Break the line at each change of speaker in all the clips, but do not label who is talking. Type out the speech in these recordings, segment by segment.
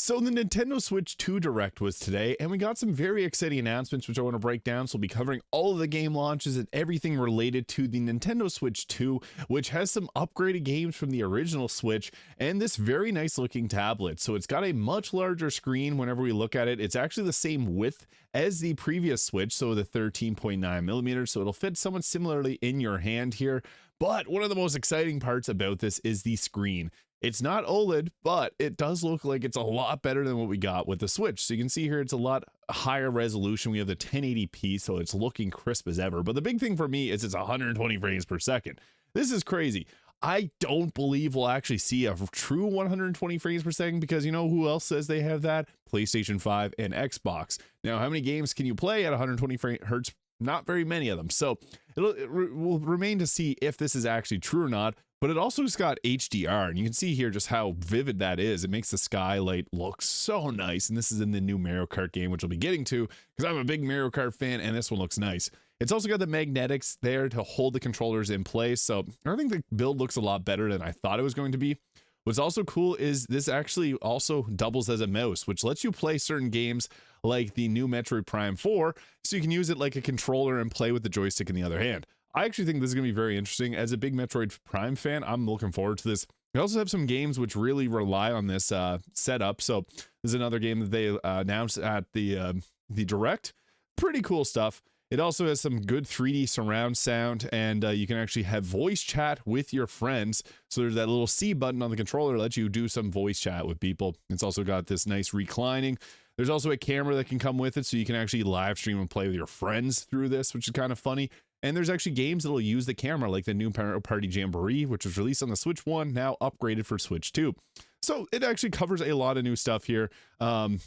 So the Nintendo Switch 2 Direct was today, and we got some very exciting announcements which I want to break down. So we'll be covering all of the game launches and everything related to the Nintendo Switch 2, which has some upgraded games from the original Switch and this very nice looking tablet. So it's got a much larger screen whenever we look at it. It's actually the same width as the previous Switch, so the 13.9 millimeters, so it'll fit somewhat similarly in your hand here. But one of the most exciting parts about this is the screen. It's not OLED, but it does look like it's a lot better than what we got with the Switch. So you can see here, it's a lot higher resolution. We have the 1080p, so it's looking crisp as ever. But the big thing for me is it's 120 frames per second. This is crazy. I don't believe we'll actually see a true 120 frames per second because you know who else says they have that? PlayStation 5 and Xbox. Now, how many games can you play at 120 hertz? Not very many of them. So it will remain to see if this is actually true or not. But it also has got HDR, and you can see here just how vivid that is. It makes the skylight look so nice, and this is in the new Mario Kart game, which I'll be getting to because I'm a big Mario Kart fan, and this one looks nice. It's also got the magnetics there to hold the controllers in place, so I think the build looks a lot better than I thought it was going to be. What's also cool is this actually also doubles as a mouse, which lets you play certain games like the new Metroid Prime 4, so you can use it like a controller and play with the joystick in the other hand. I actually think this is going to be very interesting. As a big Metroid Prime fan, I'm looking forward to this. We also have some games which really rely on this setup. So there's another game that they announced at the Direct. Pretty cool stuff. It also has some good 3D surround sound, and you can actually have voice chat with your friends. So there's that little C button on the controller that lets you do some voice chat with people. It's also got this nice reclining. There's also a camera that can come with it, so you can actually live stream and play with your friends through this, which is kind of funny. And there's actually games that'll use the camera, like the new Mario Party Jamboree, which was released on the Switch 1, now upgraded for Switch 2. So it actually covers a lot of new stuff here. I'm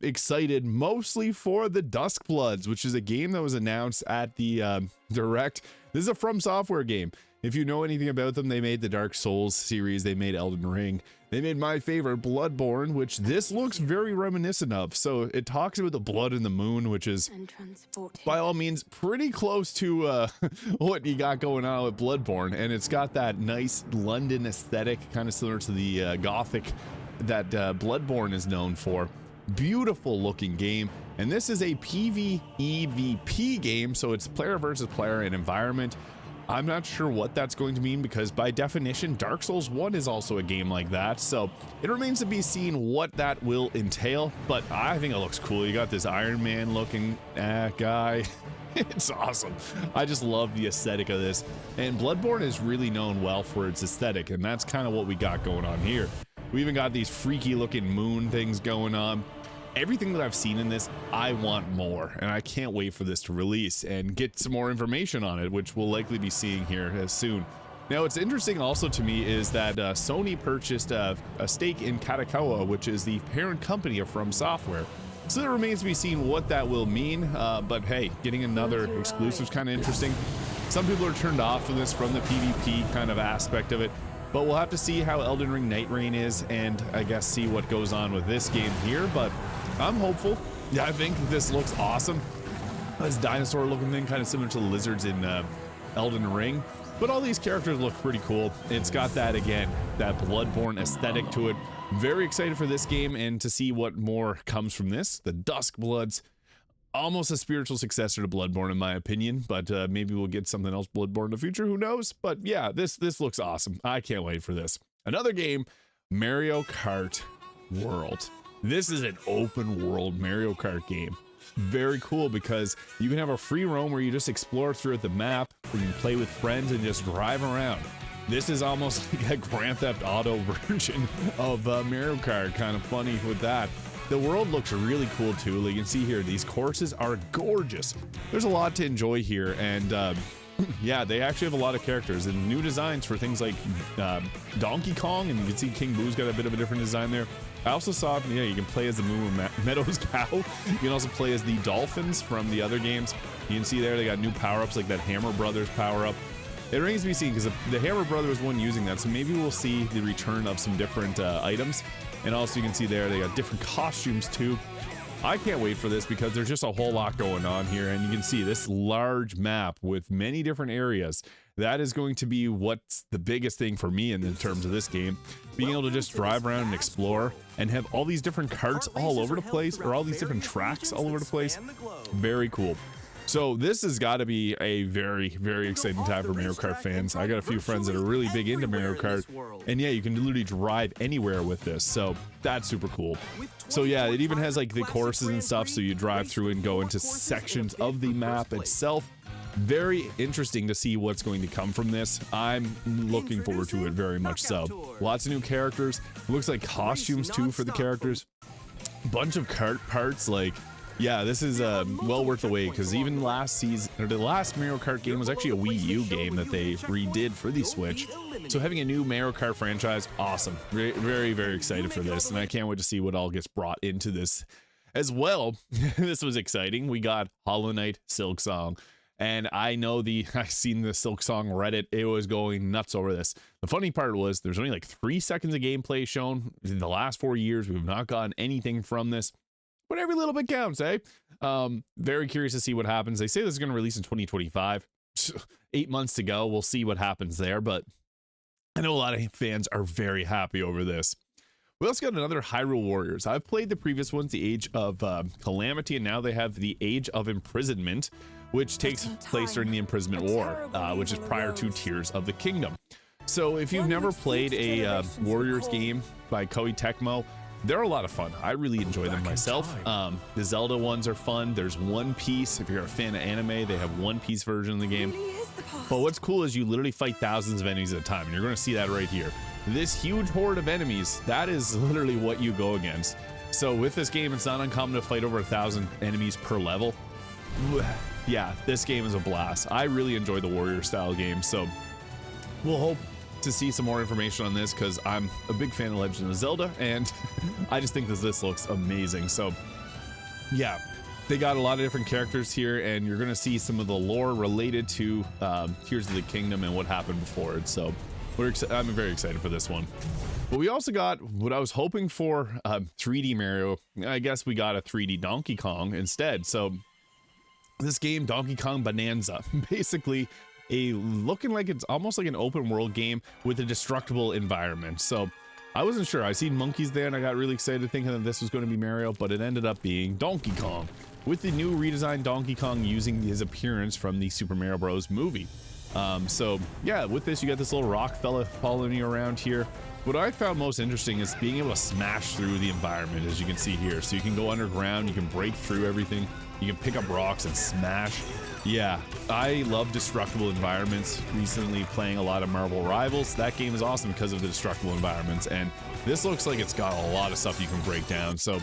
excited mostly for the Dusk Bloods, which is a game that was announced at the Direct. This is a From Software game. If you know anything about them, they made the Dark Souls series, they made Elden Ring, they made my favorite, Bloodborne, which this looks very reminiscent of. So it talks about the blood in the moon, which is, by all means, pretty close to what you got going on with Bloodborne. And it's got that nice London aesthetic, kind of similar to the Gothic that Bloodborne is known for. Beautiful looking game. And this is a PvEVP game, so it's player versus player and environment. I'm not sure what that's going to mean because by definition, Dark Souls 1 is also a game like that. So it remains to be seen what that will entail, but I think it looks cool. You got this Iron Man looking guy. It's awesome. I just love the aesthetic of this. And Bloodborne is really known well for its aesthetic, and that's kind of what we got going on here. We even got these freaky looking moon things going on. Everything that I've seen in this, I want more, and I can't wait for this to release and get some more information on it, which we'll likely be seeing here soon. Now, what's interesting also to me is that Sony purchased a stake in Katakawa, which is the parent company of From Software. So it remains to be seen what that will mean, but hey, getting another exclusive is kind of interesting. Some people are turned off from this from the PvP kind of aspect of it. But we'll have to see how Elden Ring Night Rain is, and I guess see what goes on with this game here, but I'm hopeful. Yeah, I think this looks awesome. This dinosaur looking thing, kind of similar to the lizards in Elden Ring. But all these characters look pretty cool. It's got that, again, that Bloodborne aesthetic to it. Very excited for this game and to see what more comes from this. The Dusk Bloods. Almost a spiritual successor to Bloodborne in my opinion, but maybe we'll get something else Bloodborne in the future, who knows? But yeah, this looks awesome. I can't wait for this. Another game, Mario Kart World. This is an open world Mario Kart game. Very cool because you can have a free roam where you just explore throughout the map, where you can play with friends and just drive around. This is almost like a Grand Theft Auto version of Mario Kart, kind of funny with that. The world looks really cool too. Like you can see here, these courses are gorgeous. There's a lot to enjoy here, and yeah, they actually have a lot of characters and new designs for things like Donkey Kong, and you can see King Boo's got a bit of a different design there. I also saw, yeah, you can play as the Moo Meadows cow. You can also play as the dolphins from the other games. You can see there they got new power-ups like that Hammer Brothers power-up. It remains to be seen because the Hammer Brother was one using that, so maybe we'll see the return of some different items. And also you can see there they got different costumes too. I can't wait for this because there's just a whole lot going on here, and you can see this large map with many different areas. That is going to be what's the biggest thing for me in terms of this game, being able to just drive around and explore and have all these different carts all over the place, or all these different tracks all over the place. Very cool. So this has got to be a very, very exciting time for Mario Kart fans. I got a few friends that are really big into Mario Kart, and yeah, you can literally drive anywhere with this, so that's super cool. So yeah, it even has like the courses and stuff, so you drive through and go into sections of the map itself. Very interesting to see what's going to come from this. I'm looking forward to it very much so. Lots of new characters. Looks like costumes too for the characters. Bunch of kart parts, like, yeah, this is well worth the wait, because even last season, or the last Mario Kart game was actually a Wii U game that they redid for the Switch. So having a new Mario Kart franchise, awesome. Very, very, very excited for this, and I can't wait to see what all gets brought into this as well. This was exciting. We got Hollow Knight Silksong, and I know I've seen the Silksong Reddit. It was going nuts over this. The funny part was there's only like 3 seconds of gameplay shown. In the last 4 years, we've not gotten anything from this. But every little bit counts, eh? Very curious to see what happens. They say this is going to release in 2025. 8 months to go. We'll see what happens there. But I know a lot of fans are very happy over this. We also got another Hyrule Warriors. I've played the previous ones, the Age of Calamity, and now they have the Age of Imprisonment, which takes place during the Imprisonment War, which is prior to Tears of the Kingdom. So if you've never played a Warriors game by Koei Tecmo, they're a lot of fun. I really enjoy them myself. The Zelda ones are fun. There's One Piece. If you're a fan of anime, they have One Piece version of the game. But what's cool is you literally fight thousands of enemies at a time, and you're going to see that right here. This huge horde of enemies, that is literally what you go against. So with this game, it's not uncommon to fight over 1,000 enemies per level. Yeah, this game is a blast. I really enjoy the warrior style game, so we'll hope to see some more information on this, because I'm a big fan of Legend of Zelda, and I just think that this looks amazing. So yeah, they got a lot of different characters here, and you're gonna see some of the lore related to Tears of the Kingdom and what happened before it. So I'm very excited for this one. But we also got what I was hoping for, 3D Mario. I guess we got a 3D Donkey Kong instead. So this game, Donkey Kong Bonanza, basically looking like it's almost like an open world game with a destructible environment. So I wasn't sure. I seen monkeys there, and I got really excited thinking that this was going to be Mario, but it ended up being Donkey Kong, with the new redesigned Donkey Kong using his appearance from the Super Mario Bros. Movie. So yeah, with this, you got this little rock fella following you around here. What I found most interesting is being able to smash through the environment, as you can see here. So you can go underground, you can break through everything, you can pick up rocks and smash. Yeah, I love destructible environments. Recently playing a lot of Marvel Rivals. That game is awesome because of the destructible environments, and this looks like it's got a lot of stuff you can break down. So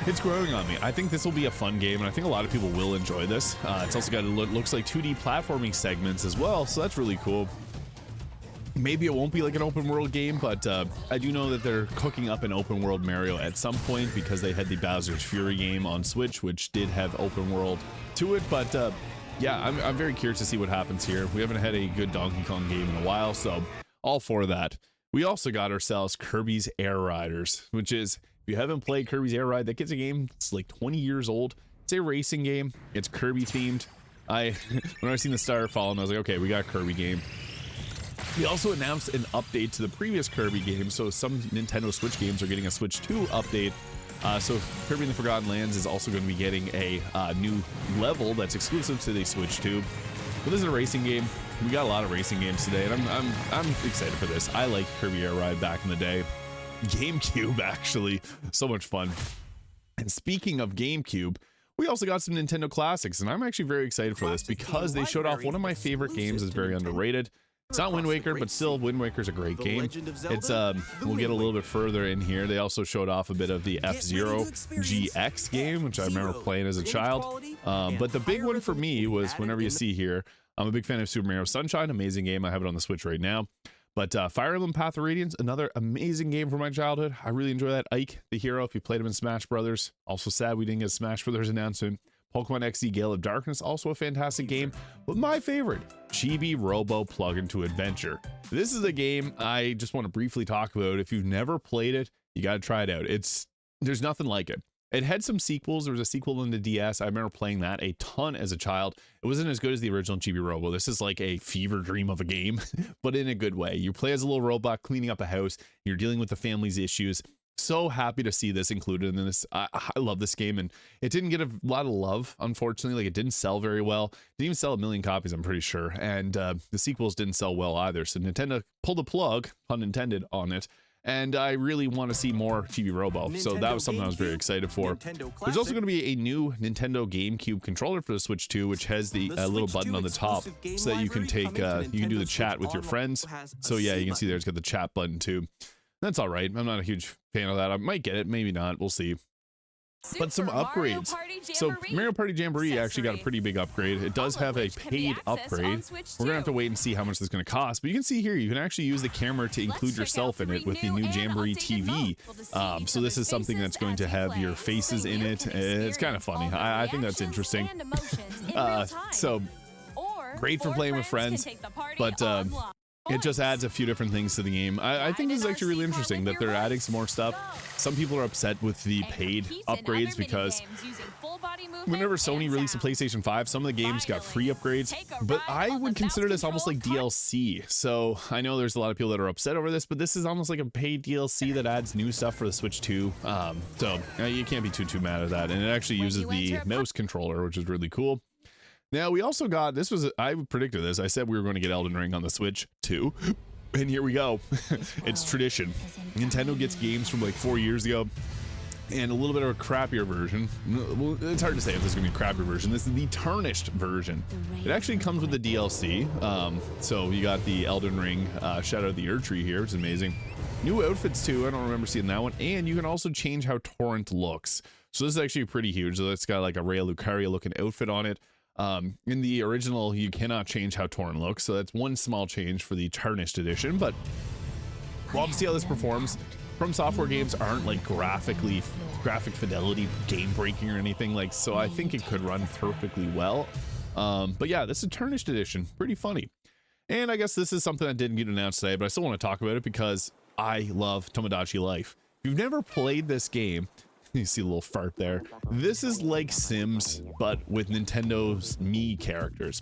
it's growing on me. I think this will be a fun game, and I think a lot of people will enjoy this. It's also got, looks like 2D platforming segments as well, so that's really cool. Maybe it won't be like an open world game, but I do know that they're cooking up an open world Mario at some point, because they had the Bowser's Fury game on Switch, which did have open world to it. But yeah, I'm very curious to see what happens here. We haven't had a good Donkey Kong game in a while, so all for that. We also got ourselves Kirby's Air Riders, which is, if you haven't played Kirby's Air Ride, that gets a game. It's like 20 years old. It's a racing game. It's Kirby themed. When I seen the star falling, I was like, okay, we got a Kirby game. We also announced an update to the previous Kirby game, so some Nintendo Switch games are getting a Switch 2 update. So Kirby and the Forgotten Lands is also going to be getting a new level that's exclusive to the Switch 2. But this is a racing game. We got a lot of racing games today, and I'm excited for this. I like Kirby Air Ride back in the day. GameCube, actually. So much fun. And speaking of GameCube, we also got some Nintendo classics, and I'm actually very excited for this because they showed off one of my favorite games that's very underrated. It's not Wind Waker, but still, Wind Waker's a great game. It's we'll get a little bit further in here. They also showed off a bit of the F-Zero GX game, which I remember playing as a child. But the big one for me was, whenever you see here, I'm a big fan of Super Mario Sunshine, amazing game. I have it on the Switch right now. But Fire Emblem Path of Radiance, another amazing game from my childhood. I really enjoy that. Ike, the hero, if you played him in Smash Brothers. Also sad we didn't get a Smash Brothers announcement. Pokemon XD Gale of Darkness, also a fantastic game. But my favorite, Chibi Robo Plug Into Adventure. This is a game I just want to briefly talk about. If you've never played it, you got to try it out. It's There's nothing like it. It had some sequels. There was a sequel in the DS. I remember playing that a ton as a child. It wasn't as good as the original Chibi Robo. This is like a fever dream of a game, but in a good way. You play as a little robot cleaning up a house. You're dealing with the family's issues. So happy to see this included in this. I love this game, and it didn't get a lot of love, unfortunately. Like, it didn't sell very well. Didn't even sell 1 million copies, I'm pretty sure. And the sequels didn't sell well either. So Nintendo pulled the plug, pun intended, on it. And I really want to see more Chibi Robo. So that was something I was very excited for. There's also going to be a new Nintendo GameCube controller for the Switch 2, which has the little button on the top so that you can take, you can do the chat with your friends. So yeah, you can see there it's got the chat button too. That's all right. I'm not a huge fan of that. I might get it, maybe not. We'll see. But some upgrades. So Mario Party Jamboree actually got a pretty big upgrade. It does have a paid upgrade. We're gonna have to wait and see how much this is gonna cost. But you can see here, you can actually use the camera to include yourself in it with the new Jamboree TV. So this is something that's going to have your faces in it. It's kind of funny. I think that's interesting. So great for playing with friends, but it just adds a few different things to the game. I think this is actually really interesting that they're adding some more stuff. Some people are upset with the paid upgrades because whenever Sony released the PlayStation 5, some of the games got free upgrades, but I would consider this almost like DLC. So I know there's a lot of people that are upset over this, but this is almost like a paid DLC that adds new stuff for the Switch 2. So you can't be too mad at that. And it actually uses the mouse controller, which is really cool. Now, we also got, this was, I predicted this. I said we were going to get Elden Ring on the Switch too. And here we go. It's tradition. Nintendo gets games from like 4 years ago and a little bit of a crappier version. Well, it's hard to say if this is going to be a crappier version. This is the tarnished version. It actually comes with the DLC. So you got the Elden Ring Shadow of the Erdtree here, which is amazing. New outfits too. I don't remember seeing that one. And you can also change how Torrent looks. So this is actually pretty huge. So it's got like a Rhea Lucaria looking outfit on it. In the original, you cannot change how Torrent looks, so that's one small change for the Tarnished edition, but we'll have to see how this performs. From Software games aren't like graphic fidelity game breaking or anything, like, so I think it could run perfectly well. But yeah, this is Tarnished edition, pretty funny. And I guess this is something that didn't get announced today, but I still want to talk about it because I love Tomodachi Life. If you've never played this game, you see a little fart there. This is like Sims, but with Nintendo's Mii characters.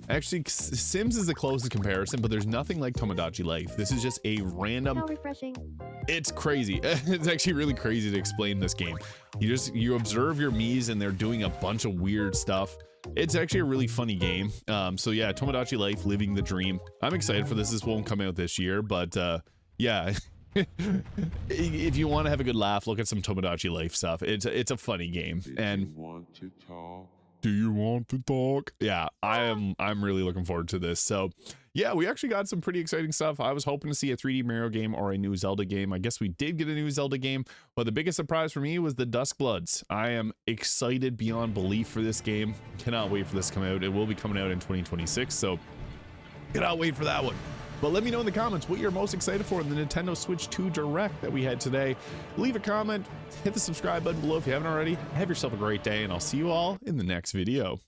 Actually, Sims is the closest comparison, but there's nothing like Tomodachi Life. This is just a random. How refreshing. It's crazy. It's actually really crazy to explain this game. You observe your Miis and they're doing a bunch of weird stuff. It's actually a really funny game. So yeah, Tomodachi Life, living the dream. I'm excited for this. This won't come out this year, but yeah. If you want to have a good laugh, look at some Tomodachi Life stuff. It's a funny game. And do you want to talk? Yeah, I'm really looking forward to this. So yeah, we actually got some pretty exciting stuff. I was hoping to see a 3D Mario game or a new Zelda game. I guess we did get a new Zelda game, but the biggest surprise for me was the Duskbloods. I am excited beyond belief for this game. Cannot wait for this to come out. It will be coming out in 2026, so cannot wait for that one. But let me know in the comments what you're most excited for in the Nintendo Switch 2 Direct that we had today. Leave a comment, hit the subscribe button below if you haven't already. Have yourself a great day, and I'll see you all in the next video.